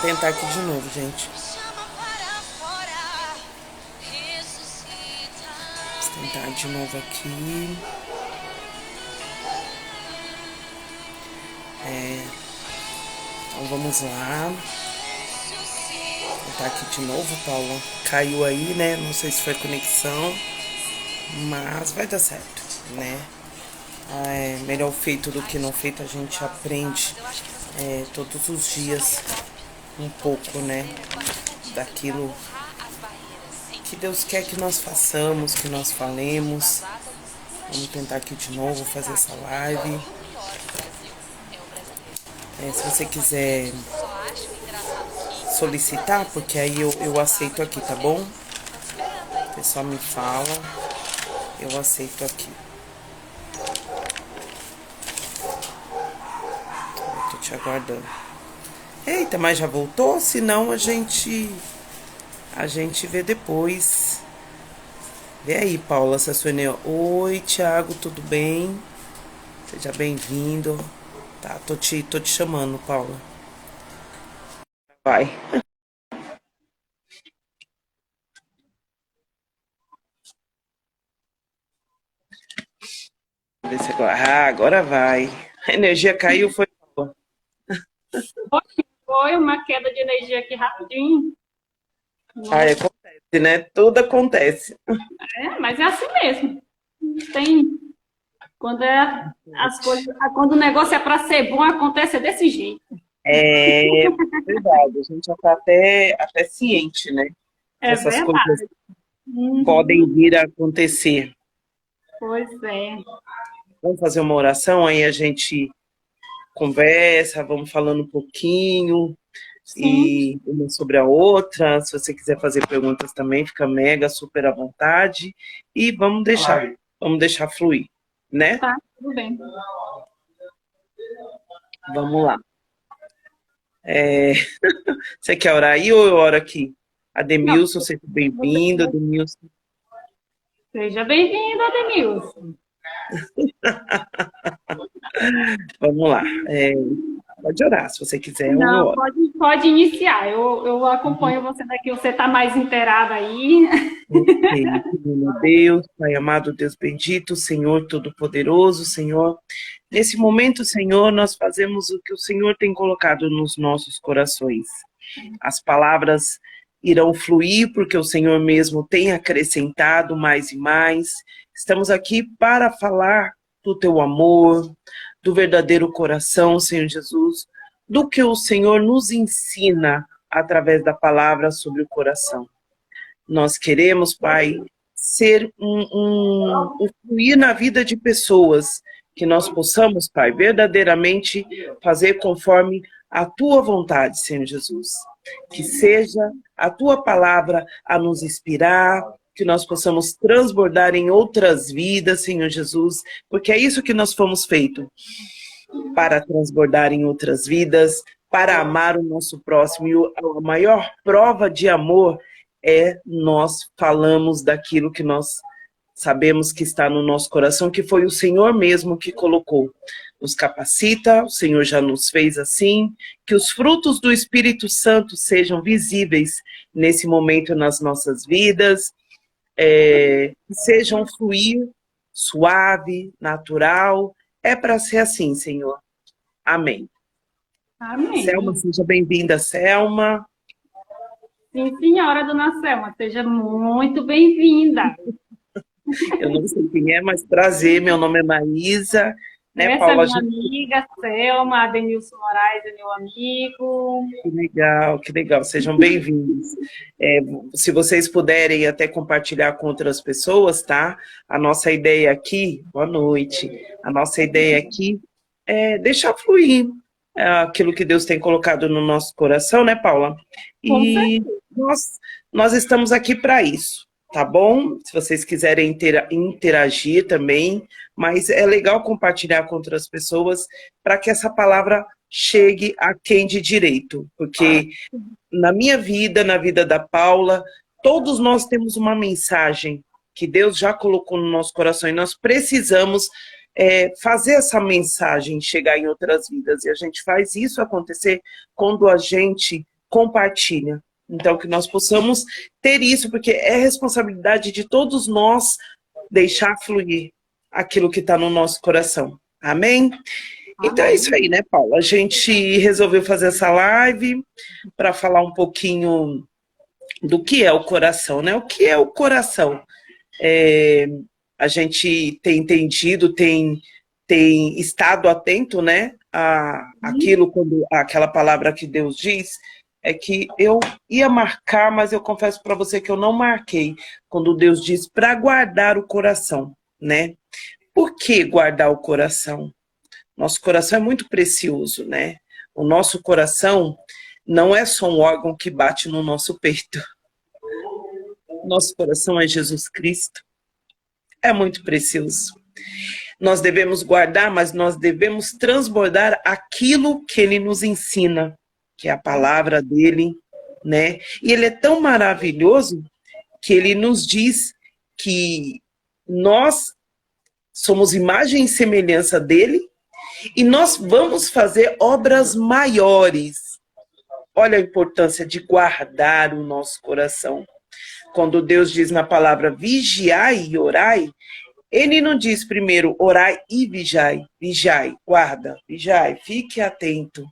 Vamos tentar aqui de novo, gente. Vamos tentar de novo aqui. Então vamos lá. Vou tentar aqui de novo, Paula. Caiu aí, né? Não sei se foi conexão, mas vai dar certo, né? Melhor feito do que não feito, a gente aprende todos os dias um pouco, né? Daquilo que Deus quer que nós façamos, que nós falemos. Vamos tentar aqui de novo fazer essa live. Se você quiser solicitar, porque aí eu aceito aqui, tá bom? O pessoal me fala, eu aceito aqui. Eu tô te aguardando. Eita, mas já voltou? Senão a gente vê depois. Vê aí, Paula, se a sua Enel. Oi, Thiago, tudo bem? Seja bem-vindo. Tá, tô te chamando, Paula. Vai. Ver se agora... agora vai. A energia caiu, foi. Foi uma queda de energia aqui rapidinho. Acontece, né? Tudo acontece. Mas é assim mesmo. Tem, quando as coisas, quando o negócio é para ser bom, acontece desse jeito. É verdade, a gente já tá até ciente, né? Que É essas coisas verdade. podem vir a acontecer. Pois é. Vamos fazer uma oração, aí a gente conversa, vamos falando um pouquinho Sim, e uma sobre a outra. Se você quiser fazer perguntas também, fica mega super à vontade e vamos deixar fluir, né? tá, tudo bem. Vamos lá. Você quer orar aí ou eu oro aqui? Não, Ademilson, seja bem-vindo, Ademilson. seja bem-vindo, Ademilson. Vamos lá. Pode orar, se você quiser, eu Não, oro. pode iniciar. Eu acompanho você daqui, você está mais inteirado aí. Ok, meu Deus, Pai amado, Deus bendito, Senhor Todo-Poderoso, Senhor. Nesse momento, Senhor, nós fazemos o que o Senhor tem colocado nos nossos corações. As palavras irão fluir, porque o Senhor mesmo tem acrescentado mais e mais. Estamos aqui para falar do teu amor, do verdadeiro coração, Senhor Jesus, do que o Senhor nos ensina através da palavra sobre o coração. Nós queremos, Pai, ser um fluir na vida de pessoas, que nós possamos, Pai, verdadeiramente fazer conforme a tua vontade, Senhor Jesus. Que seja a tua palavra a nos inspirar, que nós possamos transbordar em outras vidas, Senhor Jesus, porque é isso que nós fomos feitos, para transbordar em outras vidas, para amar o nosso próximo. E a maior prova de amor é nós falamos daquilo que nós sabemos que está no nosso coração, que foi o Senhor mesmo que colocou. Nos capacita, o Senhor já nos fez assim, que os frutos do Espírito Santo sejam visíveis nesse momento nas nossas vidas, que sejam fluir suave, natural. É para ser assim, Senhor. Amém. Selma, Amém. seja bem-vinda, Selma. Sim, senhora Dona Selma, seja muito bem-vinda. Eu não sei quem é, mas prazer, meu nome é Maísa, né, Essa é Paula? minha amiga, Selma, Adenilson Moraes é meu amigo. Que legal, sejam bem-vindos. Se vocês puderem até compartilhar com outras pessoas, tá? A nossa ideia aqui, boa noite, a nossa ideia aqui é deixar fluir aquilo que Deus tem colocado no nosso coração, né, Paula? Com E certeza. nós estamos aqui para isso, tá bom? Se vocês quiserem interagir também, mas é legal compartilhar com outras pessoas para que essa palavra chegue a quem de direito, porque na minha vida, na vida da Paula, todos nós temos uma mensagem que Deus já colocou no nosso coração e nós precisamos fazer essa mensagem chegar em outras vidas. E a gente faz isso acontecer quando a gente compartilha. Então, que nós possamos ter isso, porque é responsabilidade de todos nós deixar fluir aquilo que está no nosso coração. Amém? Então é isso aí, né, Paula? A gente resolveu fazer essa live para falar um pouquinho do que é o coração, né? O que é o coração? A gente tem entendido, tem estado atento, né, aquilo, aquela palavra que Deus diz, é que eu ia marcar, mas eu confesso para você que eu não marquei, quando Deus diz para guardar o coração, né? Por que guardar o coração? Nosso coração é muito precioso, né? O nosso coração não é só um órgão que bate no nosso peito. Nosso coração é Jesus Cristo. É muito precioso. Nós devemos guardar, mas nós devemos transbordar aquilo que Ele nos ensina, que é a palavra dEle, né? E Ele é tão maravilhoso que Ele nos diz que nós somos imagem e semelhança dEle e nós vamos fazer obras maiores. Olha a importância de guardar o nosso coração. Quando Deus diz na palavra vigiai e orai, Ele não diz primeiro orai e vigiai. Vigiai, guarda, vigiai, fique atento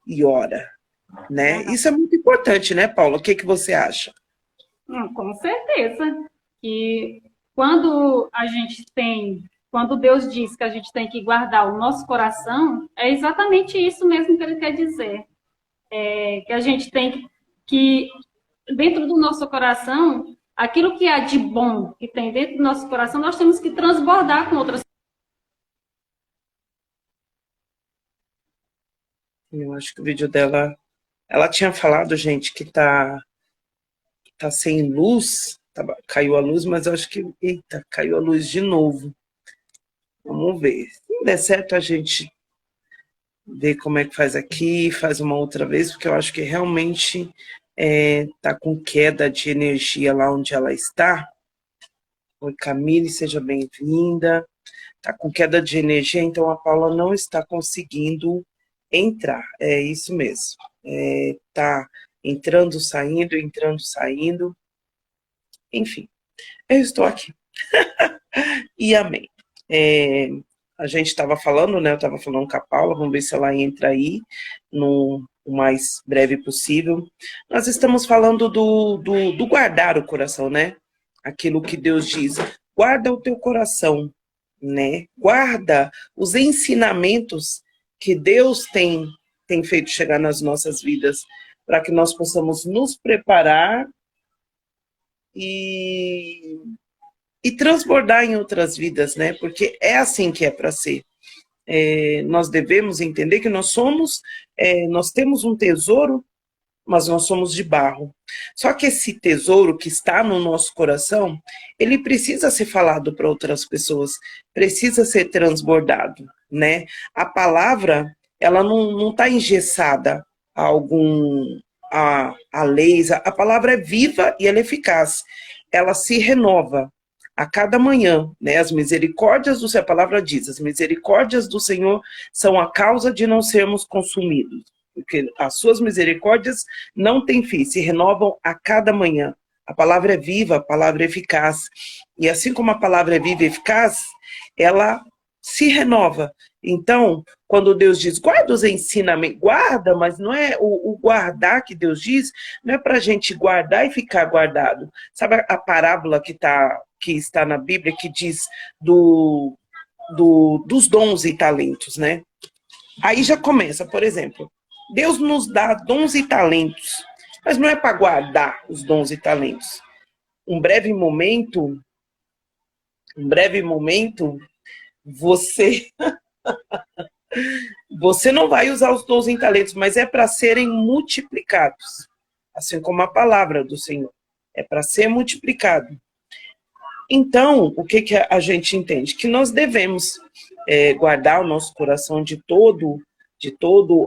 e ora, né? Isso é muito importante, né, Paula? O que você acha? Com certeza. E quando quando Deus diz que a gente tem que guardar o nosso coração, é exatamente isso mesmo que Ele quer dizer. Que a gente tem que, dentro do nosso coração, aquilo que há de bom que tem dentro do nosso coração, nós temos que transbordar com outras. Eu acho que o vídeo dela... Ela tinha falado, gente, que tá sem luz. Caiu a luz, mas eu acho que... Eita, caiu a luz de novo. Vamos ver. Se der certo, a gente vê como é que faz aqui, faz uma outra vez, porque eu acho que realmente tá com queda de energia lá onde ela está. Oi, Camille, seja bem-vinda. Tá com queda de energia, então a Paula não está conseguindo entrar. É isso mesmo. Tá entrando, saindo. Enfim, eu estou aqui. E amém. A gente estava falando, né? Eu estava falando com a Paula, vamos ver se ela entra aí no mais breve possível. Nós estamos falando do guardar o coração, né? Aquilo que Deus diz, guarda o teu coração, né? Guarda os ensinamentos que Deus tem feito chegar nas nossas vidas, para que nós possamos nos preparar e transbordar em outras vidas, né? Porque é assim que é para ser. Nós devemos entender que nós temos um tesouro, mas nós somos de barro. Só que esse tesouro que está no nosso coração, ele precisa ser falado para outras pessoas, precisa ser transbordado, né? A palavra, ela não está engessada a leis. A palavra é viva e ela é eficaz. Ela se renova a cada manhã, né? As misericórdias do Senhor, a palavra diz, as misericórdias do Senhor são a causa de não sermos consumidos, porque as suas misericórdias não têm fim, se renovam a cada manhã. A palavra é viva, a palavra é eficaz, e assim como a palavra é viva e eficaz, ela se renova. Então, quando Deus diz, guarda os ensinamentos, guarda, mas não é o guardar que Deus diz, não é para a gente guardar e ficar guardado. Sabe a parábola que está na Bíblia, que diz dos dons e talentos, né? Aí já começa, por exemplo, Deus nos dá dons e talentos, mas não é para guardar os dons e talentos. Um breve momento, você não vai usar os dons e talentos, mas é para serem multiplicados, assim como a palavra do Senhor, é para ser multiplicado. Então, o que a gente entende? Que nós devemos guardar o nosso coração de todo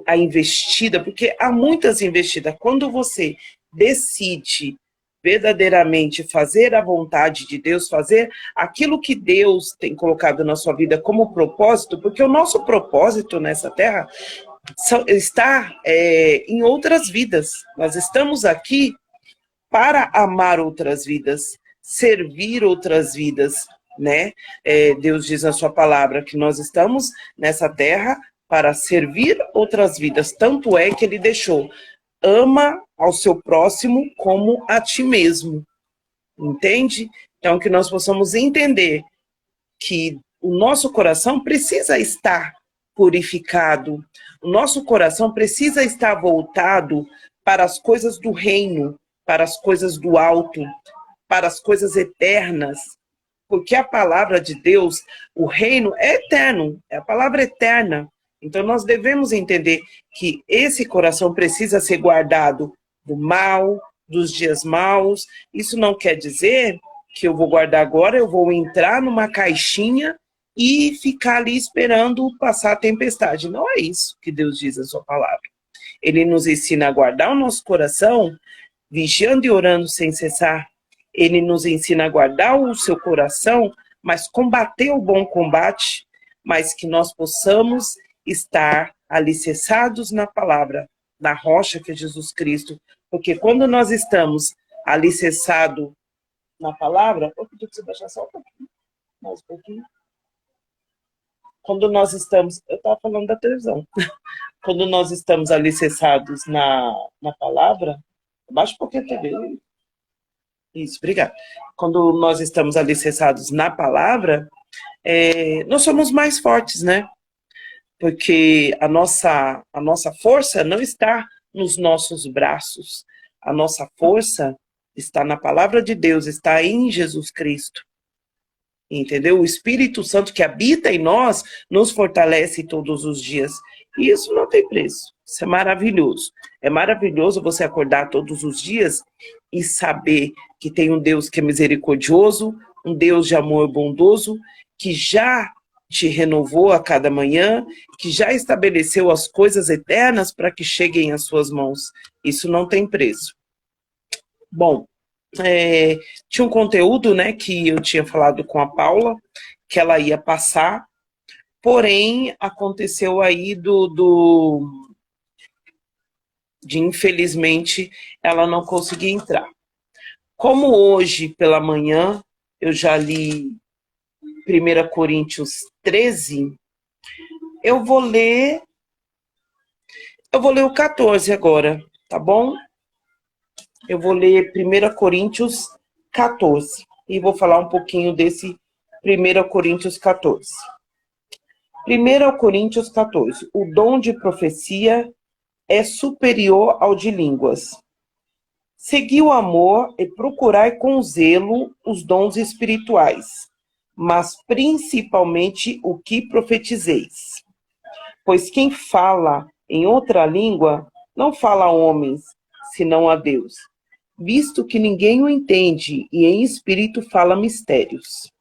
a investida, porque há muitas investidas. Quando você decide verdadeiramente fazer a vontade de Deus, fazer aquilo que Deus tem colocado na sua vida como propósito, porque o nosso propósito nessa terra está em outras vidas. Nós estamos aqui para amar outras vidas, servir outras vidas, né? Deus diz na sua palavra que nós estamos nessa terra para servir outras vidas. Tanto é que ele deixou: ama ao seu próximo como a ti mesmo. Entende? Então, que nós possamos entender que o nosso coração precisa estar purificado, o nosso coração precisa estar voltado para as coisas do reino, para as coisas do alto, para as coisas eternas, porque a palavra de Deus, o reino é eterno, é a palavra eterna. Então nós devemos entender que esse coração precisa ser guardado do mal, dos dias maus. Isso não quer dizer que eu vou guardar agora, eu vou entrar numa caixinha e ficar ali esperando passar a tempestade. Não é isso que Deus diz na sua palavra. Ele nos ensina a guardar o nosso coração, vigiando e orando sem cessar. Ele nos ensina a guardar o seu coração, mas combater o bom combate, mas que nós possamos estar alicerçados na palavra, na rocha que é Jesus Cristo. Porque quando nós estamos alicerçados na palavra... Eu pedi que você baixasse só um pouquinho. Mais um pouquinho. Quando nós estamos... Eu estava falando da televisão. Quando nós estamos alicerçados na palavra... Baixa um pouquinho a TV. Isso, obrigada. Quando nós estamos alicerçados na palavra, nós somos mais fortes, né? Porque a nossa força não está nos nossos braços. A nossa força está na palavra de Deus, está em Jesus Cristo. Entendeu? O Espírito Santo que habita em nós nos fortalece todos os dias. E isso não tem preço. Isso é maravilhoso. É maravilhoso você acordar todos os dias e saber que tem um Deus que é misericordioso, um Deus de amor bondoso, que já te renovou a cada manhã, que já estabeleceu as coisas eternas para que cheguem às suas mãos. Isso não tem preço. Bom, tinha um conteúdo, né, que eu tinha falado com a Paula, que ela ia passar, porém, aconteceu aí de infelizmente, ela não conseguir entrar. Como hoje, pela manhã, eu já li 1 Coríntios 13, eu vou ler o 14 agora, tá bom? Eu vou ler 1 Coríntios 14 e vou falar um pouquinho desse 1 Coríntios 14. 1 Coríntios 14. O dom de profecia é superior ao de línguas. Segui o amor e procurai com zelo os dons espirituais, mas principalmente o que profetizeis. Pois quem fala em outra língua não fala a homens, senão a Deus, visto que ninguém o entende e em espírito fala mistérios.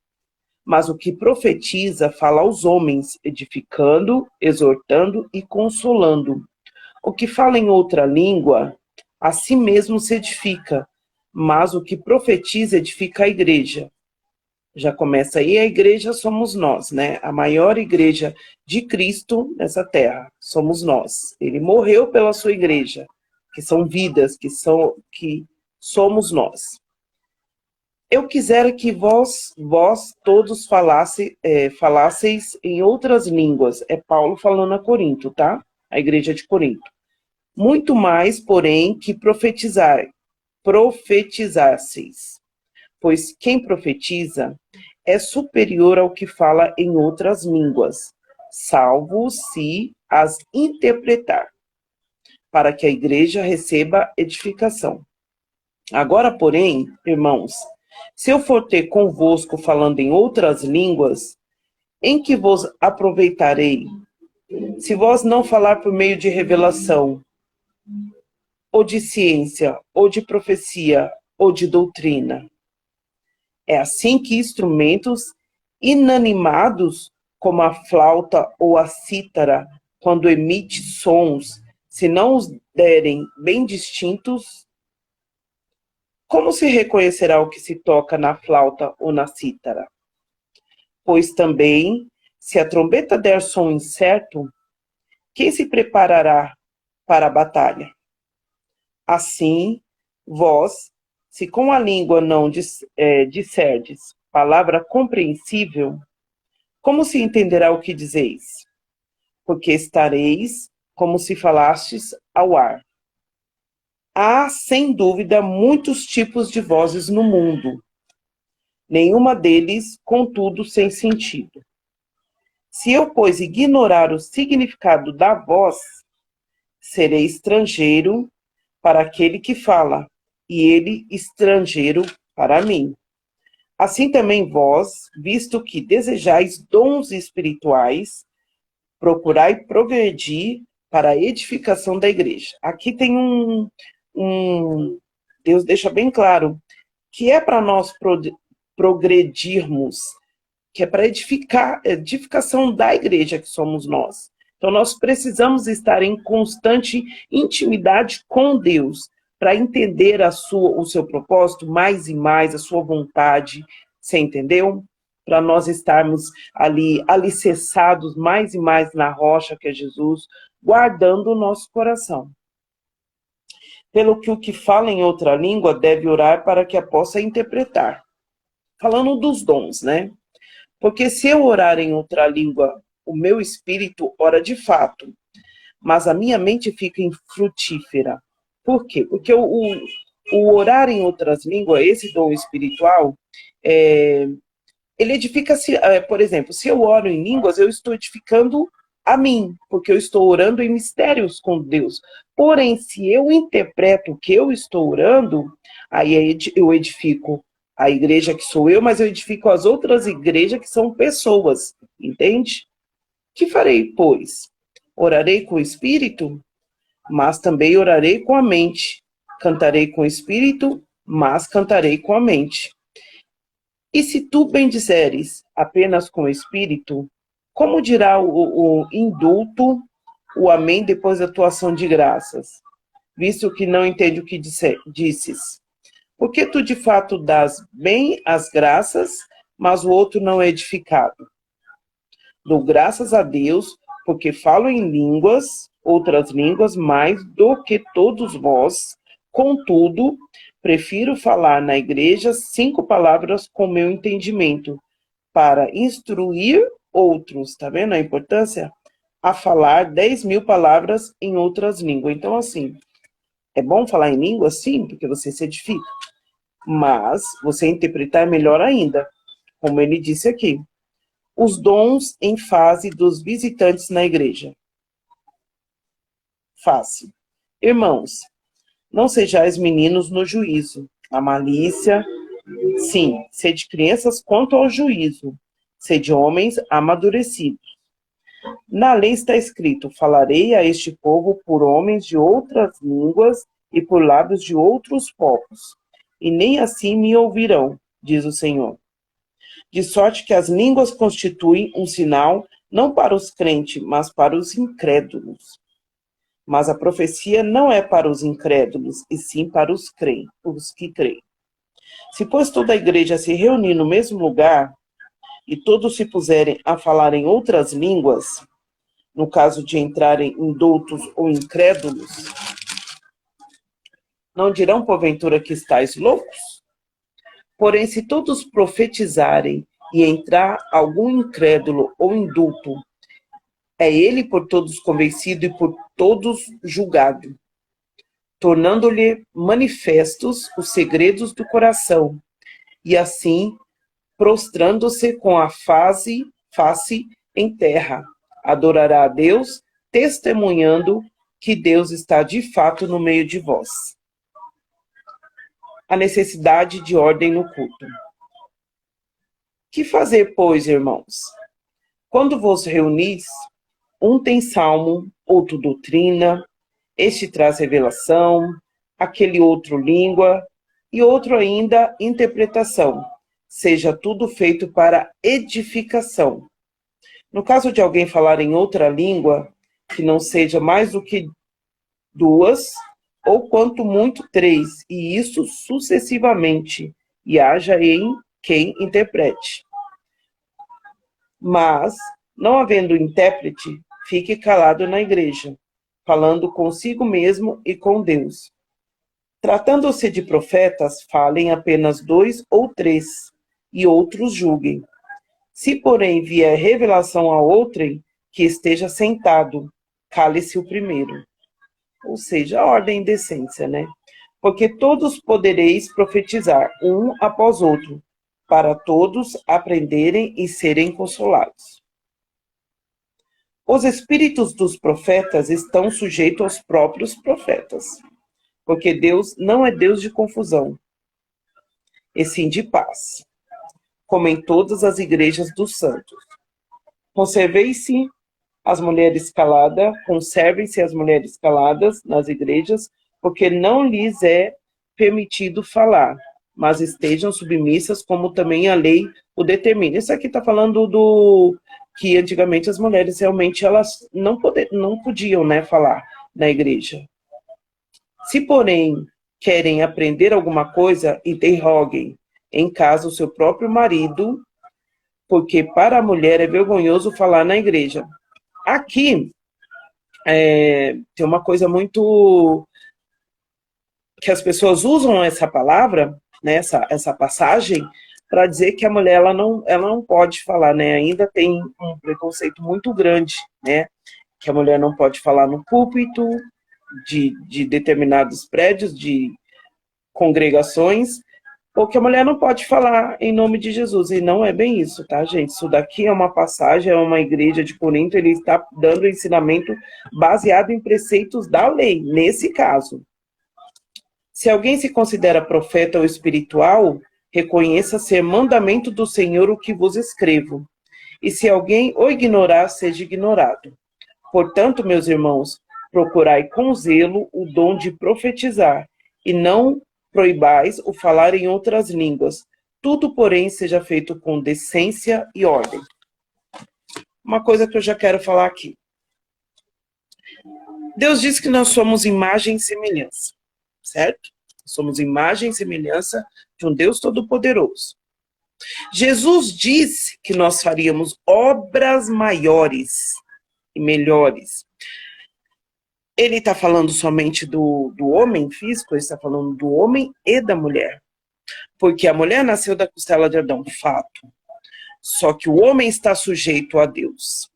Mas o que profetiza fala aos homens, edificando, exortando e consolando. O que fala em outra língua, a si mesmo se edifica, mas o que profetiza edifica a igreja. Já começa aí, a igreja somos nós, né? A maior igreja de Cristo nessa terra, somos nós. Ele morreu pela sua igreja, que são vidas, que somos nós. Eu quisera que vós todos falasseis em outras línguas. É Paulo falando a Corinto, tá? A igreja de Corinto. Muito mais, porém, que profetizasseis. Pois quem profetiza é superior ao que fala em outras línguas, salvo se as interpretar, para que a igreja receba edificação. Agora, porém, irmãos, se eu for ter convosco falando em outras línguas, em que vos aproveitarei, se vós não falar por meio de revelação, ou de ciência, ou de profecia, ou de doutrina? É assim que instrumentos inanimados, como a flauta ou a cítara, quando emite sons, se não os derem bem distintos, como se reconhecerá o que se toca na flauta ou na cítara? Pois também, se a trombeta der som incerto, quem se preparará para a batalha? Assim, vós, se com a língua não disserdes palavra compreensível, como se entenderá o que dizeis? Porque estareis como se falastes ao ar. Há, sem dúvida, muitos tipos de vozes no mundo, nenhuma deles, contudo, sem sentido. Se eu, pois, ignorar o significado da voz, serei estrangeiro para aquele que fala, e ele estrangeiro para mim. Assim também vós, visto que desejais dons espirituais, procurai progredir para a edificação da igreja. Aqui tem Deus deixa bem claro que é para nós progredirmos, que é para edificação da igreja que somos nós. Então nós precisamos estar em constante intimidade com Deus para entender o seu propósito mais e mais, a sua vontade, você entendeu? Para nós estarmos ali alicerçados mais e mais na rocha que é Jesus, guardando o nosso coração. Pelo que o que fala em outra língua deve orar para que a possa interpretar. Falando dos dons, né? Porque se eu orar em outra língua, o meu espírito ora de fato, mas a minha mente fica infrutífera. Por quê? Porque o orar em outras línguas, esse dom espiritual, ele edifica, por exemplo, se eu oro em línguas, eu estou edificando a mim, porque eu estou orando em mistérios com Deus. Porém, se eu interpreto o que eu estou orando, aí eu edifico a igreja que sou eu, mas eu edifico as outras igrejas que são pessoas, entende? Que farei, pois? Orarei com o espírito, mas também orarei com a mente. Cantarei com o espírito, mas cantarei com a mente. E se tu bendizeres apenas com o espírito, como dirá o indulto, o amém, depois da tua ação de graças? Visto que não entende o que disses. Porque tu de fato dás bem as graças, mas o outro não é edificado. Dou graças a Deus, porque falo em línguas, outras línguas, mais do que todos vós. Contudo, prefiro falar na igreja 5 palavras com meu entendimento, para instruir outros, tá vendo a importância? A falar 10.000 palavras em outras línguas. Então, assim, é bom falar em língua, sim, porque você se edifica. Mas você interpretar é melhor ainda, como ele disse aqui. Os dons em fase dos visitantes na igreja. Fácil. Irmãos, não sejais meninos no juízo. A malícia, sim, sede crianças quanto ao juízo. Sede homens amadurecidos. Na lei está escrito, falarei a este povo por homens de outras línguas e por lábios de outros povos. E nem assim me ouvirão, diz o Senhor. De sorte que as línguas constituem um sinal, não para os crentes, mas para os incrédulos. Mas a profecia não é para os incrédulos, e sim para os que creem. Se, pois, toda a igreja se reunir no mesmo lugar, e todos se puserem a falar em outras línguas, no caso de entrarem indoutos ou incrédulos, não dirão porventura que estáis loucos? Porém, se todos profetizarem e entrar algum incrédulo ou indulto, é ele por todos convencido e por todos julgado, tornando-lhe manifestos os segredos do coração, e assim, prostrando-se com a face em terra, adorará a Deus, testemunhando que Deus está de fato no meio de vós. A necessidade de ordem no culto. Que fazer, pois, irmãos? Quando vos reunis, um tem salmo, outro doutrina, este traz revelação, aquele outro língua, e outro ainda interpretação. Seja tudo feito para edificação. No caso de alguém falar em outra língua, que não seja mais do que 2, ou quanto muito 3, e isso sucessivamente, e haja em quem interprete. Mas, não havendo intérprete, fique calado na igreja, falando consigo mesmo e com Deus. Tratando-se de profetas, falem apenas 2 ou 3, e outros julguem. Se, porém, vier revelação a outrem, que esteja sentado, cale-se o primeiro. Ou seja, a ordem e decência, né? Porque todos podereis profetizar, um após outro, para todos aprenderem e serem consolados. Os espíritos dos profetas estão sujeitos aos próprios profetas, porque Deus não é Deus de confusão, e sim de paz, como em todas as igrejas dos santos. Conservem-se as mulheres caladas nas igrejas, porque não lhes é permitido falar, mas estejam submissas, como também a lei o determina. Isso aqui está falando do que antigamente as mulheres realmente elas não podiam, né, falar na igreja. Se, porém, querem aprender alguma coisa, interroguem em casa o seu próprio marido, porque para a mulher é vergonhoso falar na igreja. Aqui tem uma coisa muito que as pessoas usam essa palavra, né, essa passagem, para dizer que a mulher ela não pode falar, né? Ainda tem um preconceito muito grande, né? Que a mulher não pode falar no púlpito de determinados prédios, de congregações, ou que a mulher não pode falar em nome de Jesus. E não é bem isso, tá, gente? Isso daqui é uma passagem, é uma igreja de Corinto, ele está dando ensinamento baseado em preceitos da lei, nesse caso. Se alguém se considera profeta ou espiritual, reconheça ser mandamento do Senhor o que vos escrevo. E se alguém o ignorar, seja ignorado. Portanto, meus irmãos, procurai com zelo o dom de profetizar, e não proibais o falar em outras línguas. Tudo, porém, seja feito com decência e ordem. Uma coisa que eu já quero falar aqui. Deus diz que nós somos imagem e semelhança, certo? Somos imagem e semelhança de um Deus Todo-Poderoso. Jesus disse que nós faríamos obras maiores e melhores. Ele está falando somente do homem físico, ele está falando do homem e da mulher. Porque a mulher nasceu da costela de Adão, fato. Só que o homem está sujeito a Deus.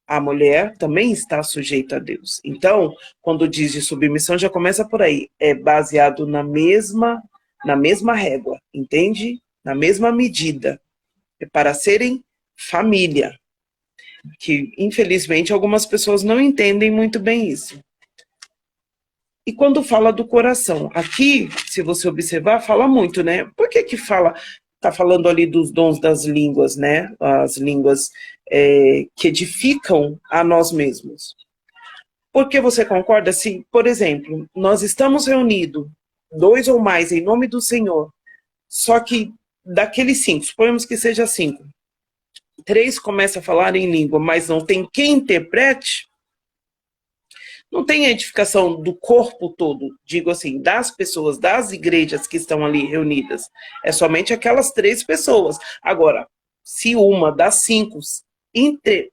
A mulher também está sujeita a Deus. Então, quando diz de submissão, já começa por aí. É baseado na mesma régua, entende? Na mesma medida. É para serem família. Que, infelizmente, algumas pessoas não entendem muito bem isso. E quando fala do coração, aqui, se você observar, fala muito, né? Por que fala? Está falando ali dos dons das línguas, né? As línguas que edificam a nós mesmos. Porque você concorda? Se, por exemplo, nós estamos reunidos, 2 ou mais, em nome do Senhor, só que daqueles 5, suponhamos que seja 5, 3 começam a falar em língua, mas não tem quem interprete, não tem a edificação do corpo todo, digo assim, das pessoas, das igrejas que estão ali reunidas. É somente aquelas 3 pessoas. Agora, se uma das 5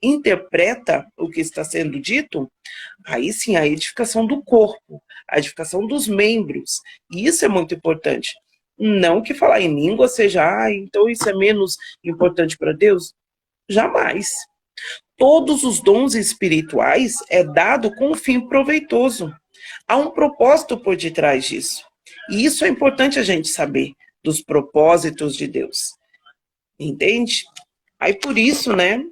interpreta o que está sendo dito, aí sim a edificação do corpo, a edificação dos membros. E isso é muito importante. Não que falar em língua seja, então isso é menos importante para Deus. Jamais. Todos os dons espirituais é dado com um fim proveitoso. Há um propósito por detrás disso. E isso é importante a gente saber, dos propósitos de Deus. Entende? Aí por isso, né,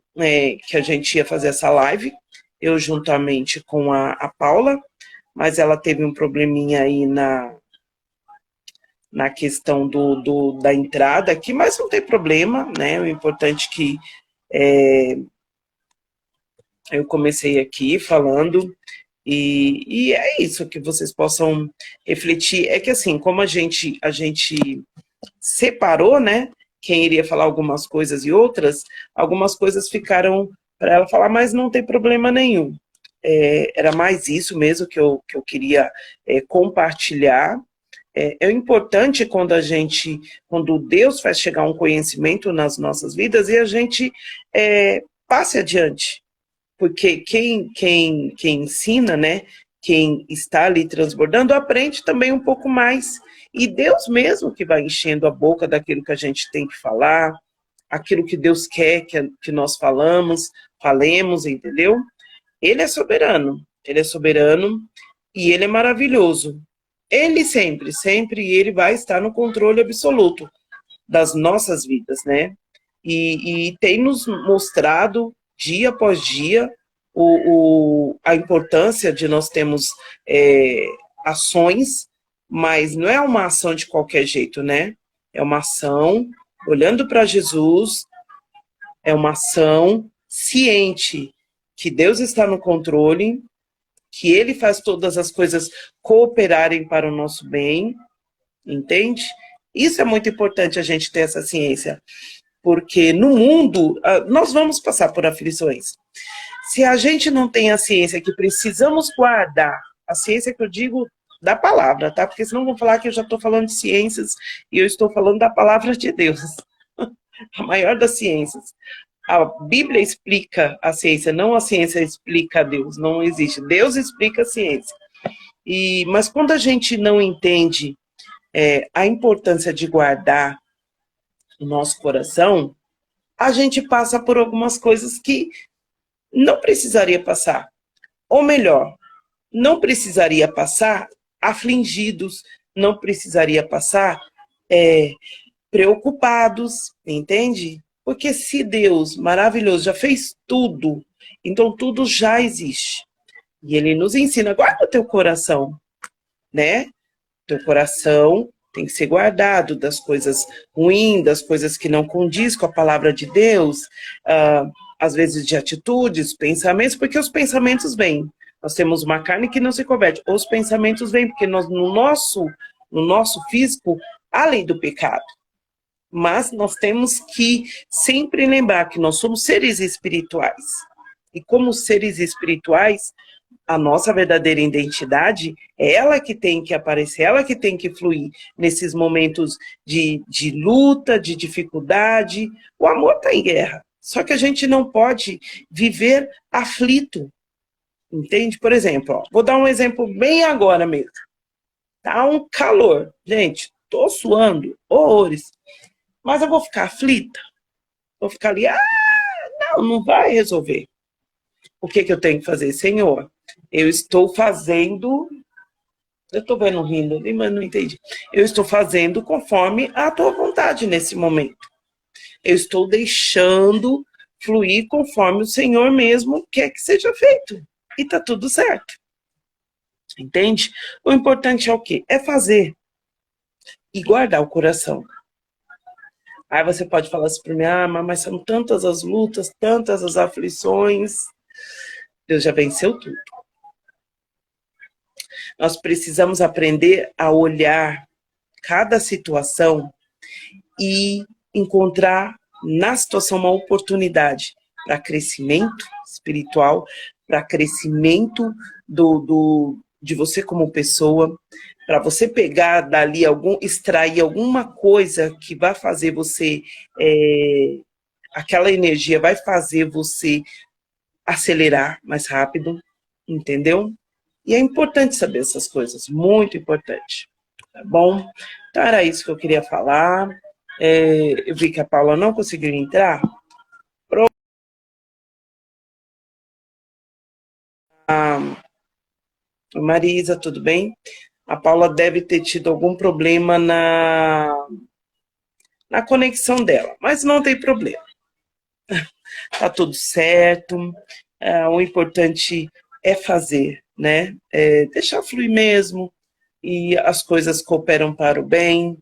que a gente ia fazer essa live, eu juntamente com a Paula, mas ela teve um probleminha aí na questão da entrada aqui, mas não tem problema, né, o importante que eu comecei aqui falando, e é isso, que vocês possam refletir. É que assim, como a gente separou, né, quem iria falar algumas coisas e outras, algumas coisas ficaram para ela falar, mas não tem problema nenhum. Era mais isso mesmo que eu queria compartilhar. É importante quando Deus faz chegar um conhecimento nas nossas vidas e a gente passe adiante. porque quem ensina, né, quem está ali transbordando, aprende também um pouco mais. E Deus mesmo que vai enchendo a boca daquilo que a gente tem que falar, aquilo que Deus quer que nós falemos, entendeu? Ele é soberano e ele é maravilhoso. Ele sempre, ele vai estar no controle absoluto das nossas vidas, né? E tem nos mostrado, dia após dia, a importância de nós termos ações, mas não é uma ação de qualquer jeito, né? É uma ação olhando para Jesus, é uma ação ciente que Deus está no controle, que Ele faz todas as coisas cooperarem para o nosso bem, entende? Isso é muito importante a gente ter essa ciência, porque no mundo nós vamos passar por aflições. Se a gente não tem a ciência que precisamos guardar, a ciência que eu digo da palavra, tá? Porque senão vão falar que eu já estou falando de ciências e eu estou falando da palavra de Deus, a maior das ciências. A Bíblia explica a ciência, não a ciência explica a Deus, não existe. Deus explica a ciência. Mas quando a gente não entende a importância de guardar o nosso coração, a gente passa por algumas coisas que não precisaria passar. Ou melhor, não precisaria passar afligidos, não precisaria passar preocupados, entende? Porque se Deus, maravilhoso, já fez tudo, então tudo já existe. E Ele nos ensina, guarda o teu coração, né? Teu coração tem que ser guardado das coisas ruins, das coisas que não condiz com a palavra de Deus, às vezes de atitudes, pensamentos, porque os pensamentos vêm. Nós temos uma carne que não se converte. Os pensamentos vêm, porque nós, no nosso físico, há lei do pecado. Mas nós temos que sempre lembrar que nós somos seres espirituais. E como seres espirituais, a nossa verdadeira identidade é ela que tem que aparecer, ela que tem que fluir nesses momentos de luta, de dificuldade. O amor está em guerra. Só que a gente não pode viver aflito. Entende? Por exemplo, vou dar um exemplo bem agora mesmo. Tá um calor. Gente, tô suando horrores. Mas eu vou ficar aflita? Vou ficar ali, não vai resolver. O que eu tenho que fazer? Senhor, eu estou fazendo, eu estou vendo rindo ali, mas não entendi. Eu estou fazendo conforme a tua vontade nesse momento. Eu estou deixando fluir conforme o Senhor mesmo quer que seja feito. E tá tudo certo. Entende? O importante é o quê? É fazer e guardar o coração. Aí você pode falar assim para mim, mas são tantas as lutas, tantas as aflições. Deus já venceu tudo. Nós precisamos aprender a olhar cada situação e encontrar na situação uma oportunidade para crescimento espiritual, para crescimento de você como pessoa, para você pegar dali extrair alguma coisa que vai fazer você, aquela energia vai fazer você acelerar mais rápido, entendeu? E é importante saber essas coisas, muito importante, tá bom? Então era isso que eu queria falar. Eu vi que a Paula não conseguiu entrar. Marisa, tudo bem? A Paula deve ter tido algum problema na conexão dela, mas não tem problema. Tá tudo certo. O importante é fazer, né? Deixar fluir mesmo, e as coisas cooperam para o bem.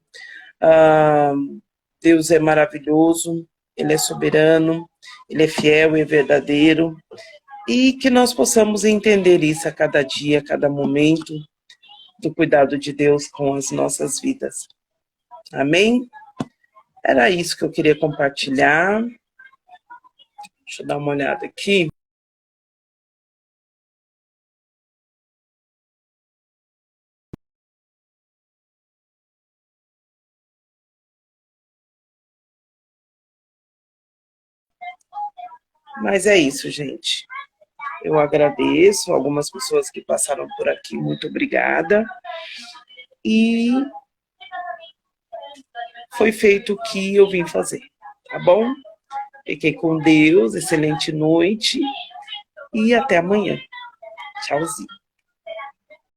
Deus é maravilhoso, Ele é soberano, Ele é fiel e verdadeiro, e que nós possamos entender isso a cada dia, a cada momento, do cuidado de Deus com as nossas vidas. Amém? Era isso que eu queria compartilhar. Deixa eu dar uma olhada aqui. Mas é isso, gente. Eu agradeço algumas pessoas que passaram por aqui, muito obrigada. E foi feito o que eu vim fazer, tá bom? Fiquei com Deus, excelente noite e até amanhã. Tchauzinho.